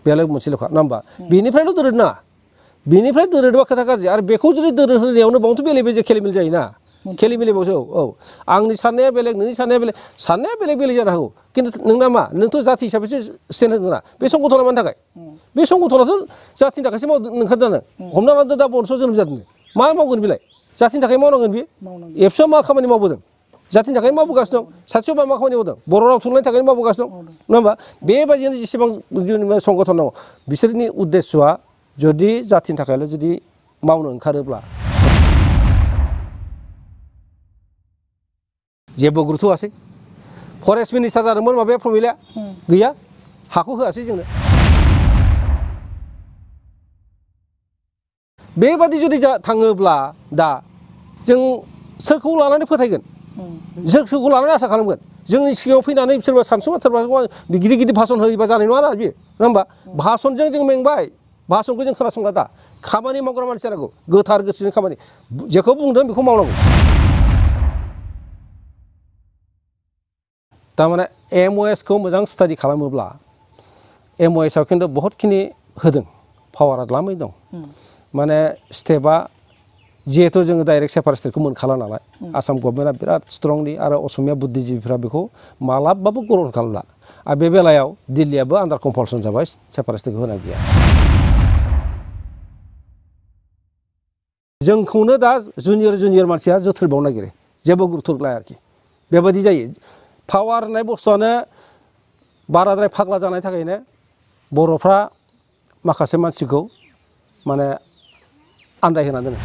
बेलेग मोनसे लखा नङा होमबा बेनिफ्रायल' दोरोद नाङा बेनिफ्राय दोरोदबा खोथा गाज्रि आरो बेखौ जुदि दोरोद होनायावनो बावथ' बेले बेजे खेलिमेल जायोना खेलिमेलि बावसो औ आंनि साननाया बेलेग नोंनि साननाया बेलेग बेलेग जानो हागौ खिन्थु नोंना मा नोंथ' जाथि हिसाबैसो स्टेन्ड होदोंना बे संगठना मानि थाखाय बे संगठनाथ' जाथिनि थाखायसो ओंखारदों हमना लादो दा बनस' जोनोम जादों मा मावगोन बेलाय जाथिनि थाखाय मावनांगोन बे एबसुआ मा खामानि मावबोदों जाथिनि थाखाय मावबोगासिनो दं साथियाव मा खामानि मावदों बर' राव थुनलाइनि थाखाय मावबोगासिनो दं नङा होमबा बेबायदिनो जेसेबां संगठन दङ बिसोरनि उद्देस्यआ जुदि जाथिनि थाखायल' जुदि मावनो ओंखारोब्ला जेबो गुरुत्व होआसै फरेस्ट मिनिस्टार जादोंमोन माबाया प्रमिलाया गैया हाखौ होआसै जोंनो बेबादि जुदि थाङोब्ला दा जों सोरखौ लानानै फोथायगोन सोरखौ लानानै आसा खालामगोन जोंनि सिगाङाव फैनानै सोरबा सानसुमा सोरबा गिदिर गिदिर भाषण होयोबा जानाय नङा ना बियो नङा होमबा भाषणजों जों मेंबाय भाषणखौ जों खोनासंला दा खामानि मावग्रा मानसि जानांगौ गोथार गोसोजों खामानि जेखौ बुंदों बेखौ मावनांगौ तारमाने MOS खौ मोजां स्टाडि खालामोब्ला MOS आव खिन्थु बहुतखिनि होदों पावारा द्लामै दं माने स्टेपआ जिहेथु जोङो डाइरेक्ट सेपारेस्टखौ मोनखाला नालाय आसाम गभर्नमेन्टआ बिराद स्ट्रंलि आरो असमिया बुद्धिजिबिफ्रा बेखौ मालाबाबो गरन खालामला आरो बे बेलायाव दिल्लीयाबो आन्डार कम्पालसन जाबाय सेपारेस्टखौ होनाय गैया जोंखौनो दा जुनियर मानसिया जोथोरबावनो नागिरो जेबो गुरुत्व लाया आरोखि बेबायदि जायो पावार होननाय बुस्थुआनो बाराद्राय फाग्ला जानायनि थाखायनो बर'फ्रा माखासे मानसिखौ माने आन्दायहोना दोनो